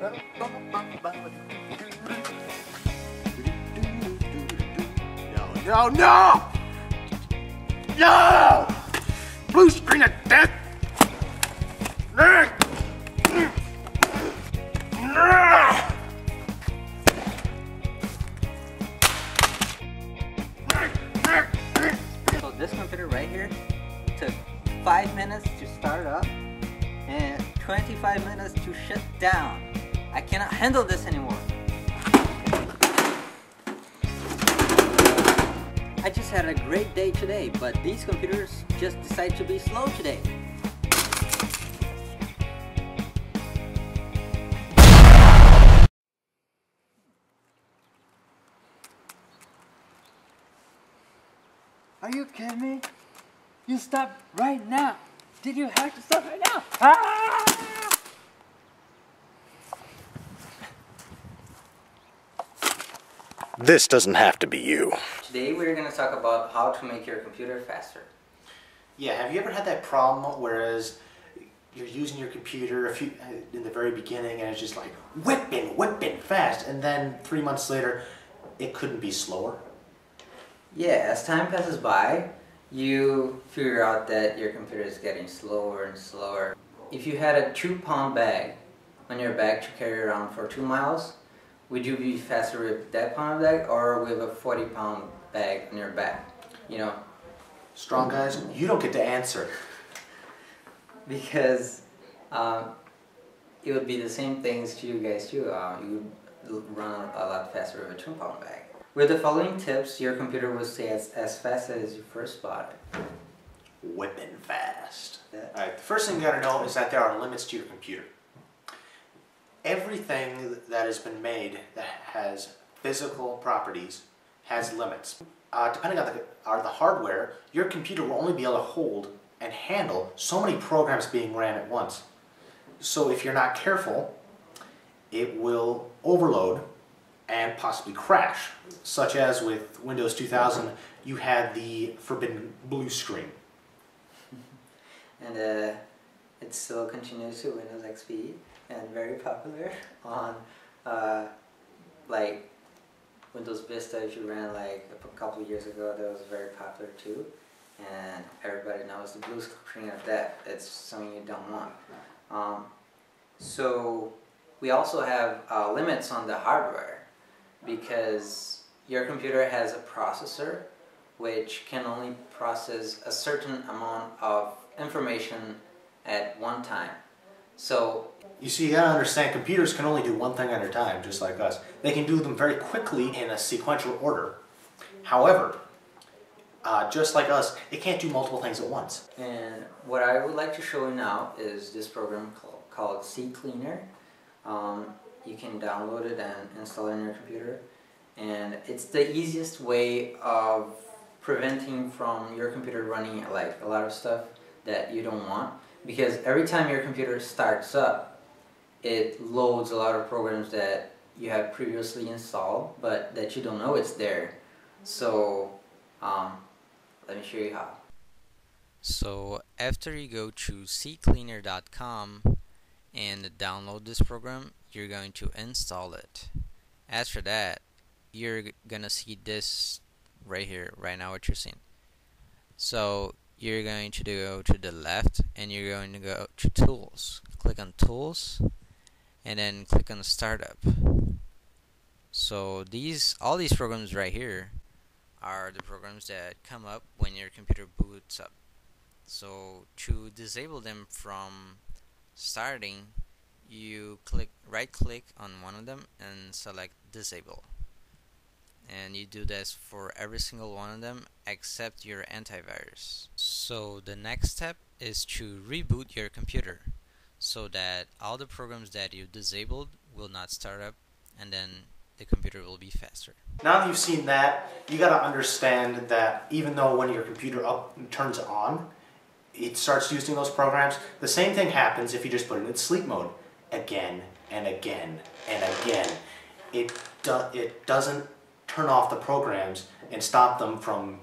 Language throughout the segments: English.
No, no! No! Blue screen of death! So this computer right here took 5 minutes to start up and 25 minutes to shut down. I cannot handle this anymore. I just had a great day today, but these computers just decide to be slow today. Are you kidding me? You stop right now. Did you have to stop right now? Ah! This doesn't have to be you. Today we're going to talk about how to make your computer faster. Yeah, have you ever had that problem whereas you're using your computer in the very beginning and it's just like whipping fast, and then 3 months later it couldn't be slower? Yeah, as time passes by, you figure out that your computer is getting slower and slower. If you had a 2-pound bag on your back to carry around for 2 miles, would you be faster with that pound bag or with a 40-pound bag on your back? You know? Strong guys, you don't get to answer. Because it would be the same things to you guys too. You would run a lot faster with a 2-pound bag. With the following tips, your computer will stay as fast as you first bought it. Whipping fast. Yeah. Alright, the first thing you gotta know is that there are limits to your computer. Everything that has been made that has physical properties has limits. Depending on the hardware, your computer will only be able to hold and handle so many programs being ran at once. So if you're not careful, it will overload and possibly crash. Such as with Windows 2000, you had the forbidden blue screen. And it still continues to Windows XP and very popular on like Windows Vista. If you ran like a couple of years ago, that was very popular too. And everybody knows the blue screen of that. It's something you don't want. So we also have limits on the hardware, because your computer has a processor which can only process a certain amount of information at one time. So you see, you gotta understand, computers can only do one thing at a time, just like us. They can do them very quickly in a sequential order. However, just like us, it can't do multiple things at once. And what I would like to show you now is this program called CCleaner. You can download it and install it on your computer. And it's the easiest way of preventing from your computer running like a lot of stuff that you don't want. Because every time your computer starts up, it loads a lot of programs that you have previously installed, but that you don't know it's there. So let me show you how. So after you go to ccleaner.com and download this program, you're going to install it. After that, you're gonna see this right here, right now what you're seeing. So you're going to go to the left and you're going to go to Tools. Click on Tools and then click on Startup. So all these programs right here are the programs that come up when your computer boots up. So to disable them from starting, you right click on one of them and select Disable. And you do this for every single one of them except your antivirus. So the next step is to reboot your computer so that all the programs that you disabled will not start up, and then the computer will be faster. Now that you've seen that, you gotta understand that even though when your computer turns on, it starts using those programs, the same thing happens if you just put it in sleep mode again and again and again. It doesn't turn off the programs and stop them from,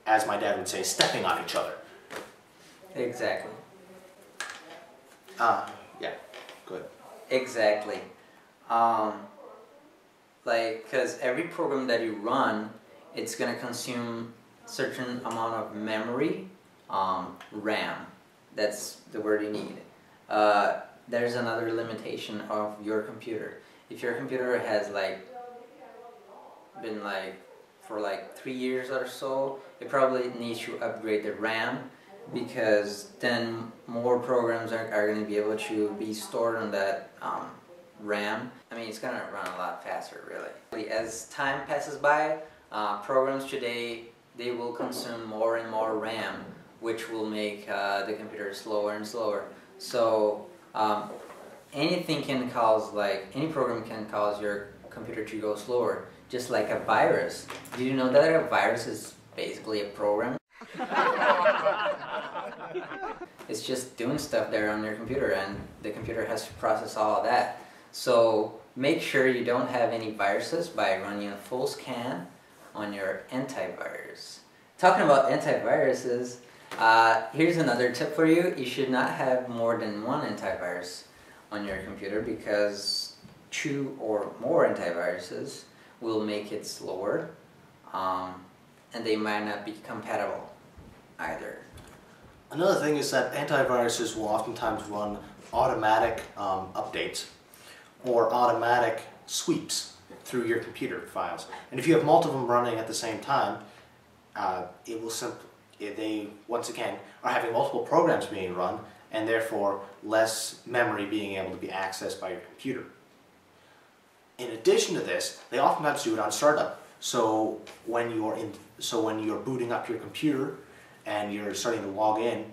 as my dad would say, stepping on each other. Exactly. Yeah, good. Exactly. Like, because every program that you run, it's going to consume certain amount of memory, RAM. That's the word you need. There's another limitation of your computer. If your computer has like been like for like 3 years or so, it probably needs to upgrade the RAM, because then more programs are going to be able to be stored on that RAM. I mean, it's going to run a lot faster, really. As time passes by, programs today, they will consume more and more RAM, which will make the computer slower and slower. So anything can cause, like, any program can cause your computer to go slower, just like a virus. Did you know that a virus is basically a program? It's just doing stuff there on your computer, and the computer has to process all of that. So make sure you don't have any viruses by running a full scan on your antivirus. Talking about antiviruses, here's another tip for you. You should not have more than one antivirus on your computer, because 2 or more antiviruses will make it slower, and they might not be compatible either. Another thing is that antiviruses will oftentimes run automatic updates or automatic sweeps through your computer files. And if you have multiple of them running at the same time, it will they once again are having multiple programs being run, and therefore less memory being able to be accessed by your computer. In addition to this, they oftentimes do it on startup. So when you're booting up your computer and you're starting to log in,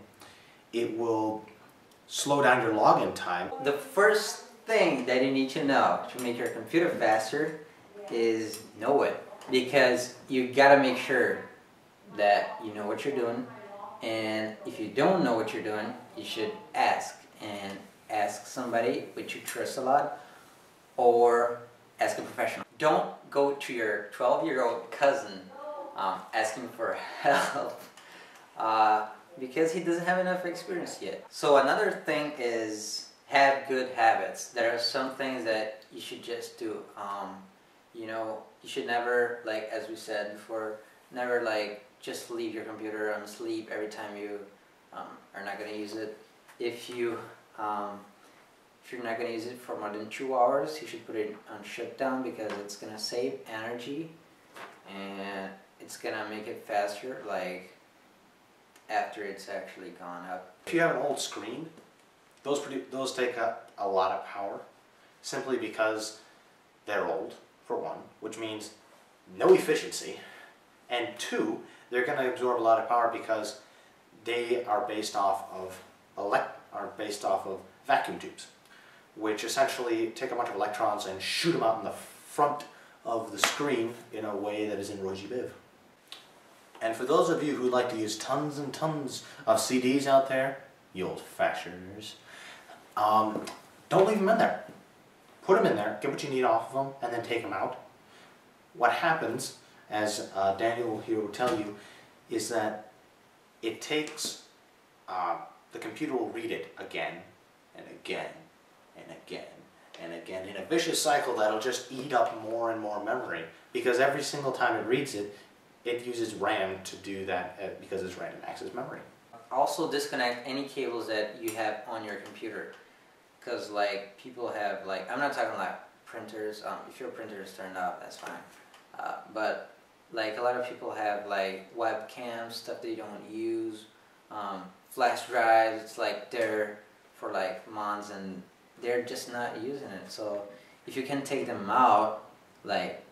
it will slow down your login time. The first thing that you need to know to make your computer faster is know it, because you gotta make sure that you know what you're doing, and if you don't know what you're doing, you should ask somebody which you trust a lot, or ask a professional. Don't go to your 12-year-old cousin asking for help because he doesn't have enough experience yet. So another thing is have good habits. There are some things that you should just do. You know, you should never, like as we said before, never like just leave your computer on sleep every time you are not going to use it. If you're not going to use it for more than 2 hours, you should put it on shutdown, because it's going to save energy and it's going to make it faster, like after it's actually gone up. If you have an old screen, those take up a lot of power, simply because they're old, for one, which means no efficiency, and 2, they're going to absorb a lot of power because they are based off of vacuum tubes, which essentially take a bunch of electrons and shoot them out in the front of the screen in a way that is in Roji Biv. And for those of you who like to use tons and tons of CDs out there, you old fashioners, don't leave them in there. Put them in there, get what you need off of them, and then take them out. What happens, as Daniel here will tell you, is that it takes, the computer will read it again and again and again and again in a vicious cycle that'll just eat up more and more memory, because every single time it reads it, it uses RAM to do that because it's random access memory. Also disconnect any cables that you have on your computer, because like people have, like, I'm not talking like printers, if your printer is turned off, that's fine, but like a lot of people have like webcams, stuff they don't use, flash drives, it's like they're for like months and they're just not using it. So if you can take them out, like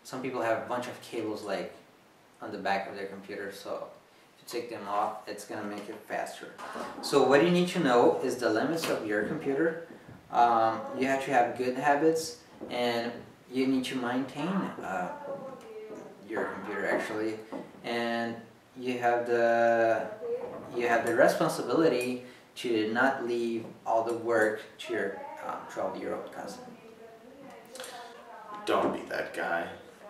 some people have a bunch of cables like on the back of their computer, so if you take them off, it's gonna make it faster. So what you need to know is the limits of your computer. You have to have good habits, and you need to maintain your computer actually, and you have the responsibility to not leave all the work to your 12-year-old cousin. Don't be that guy.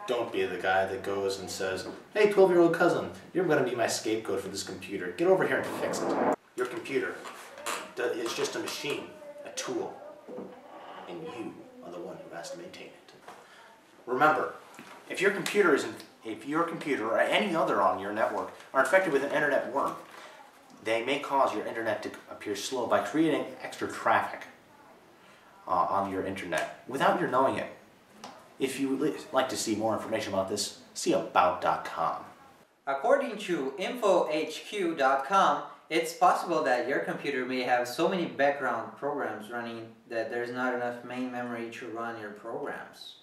Don't be the guy that goes and says, "Hey, 12-year-old cousin, you're going to be my scapegoat for this computer. Get over here and fix it." Your computer is just a machine, a tool. and you are the one who has to maintain it. Remember, if your computer or any other on your network are infected with an internet worm, they may cause your internet to appear slow by creating extra traffic on your internet without your knowing it. If you would like to see more information about this, see about.com. According to infohq.com, it's possible that your computer may have so many background programs running that there's not enough main memory to run your programs.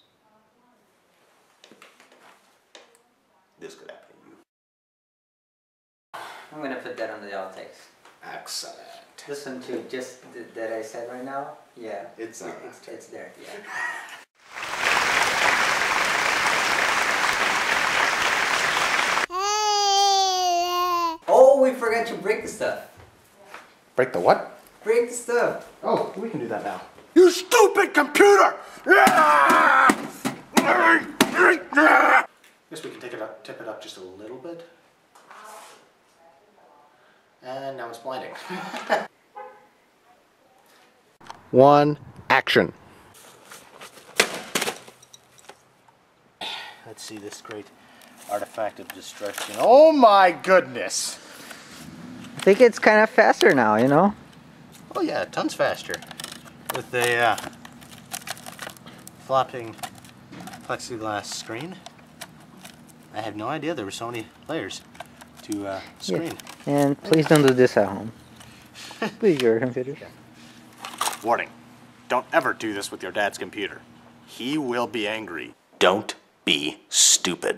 This could happen to you. I'm gonna put that on the outtakes. Excellent. Listen to just that I said right now. Yeah, It's there. Yeah. Oh, we forgot to break the stuff. Break the what? Break the stuff. Oh, we can do that now. You stupid computer! Guess we can tip it up just a little bit. And now it's blinding. One, action. Let's see this great artifact of destruction. Oh my goodness! I think it's kind of faster now, you know? Oh yeah, tons faster. With a flopping plexiglass screen. I had no idea there were so many layers to screen. Yeah. And please don't do this at home. Please, your computer. Warning. Don't ever do this with your dad's computer. He will be angry. Don't be stupid.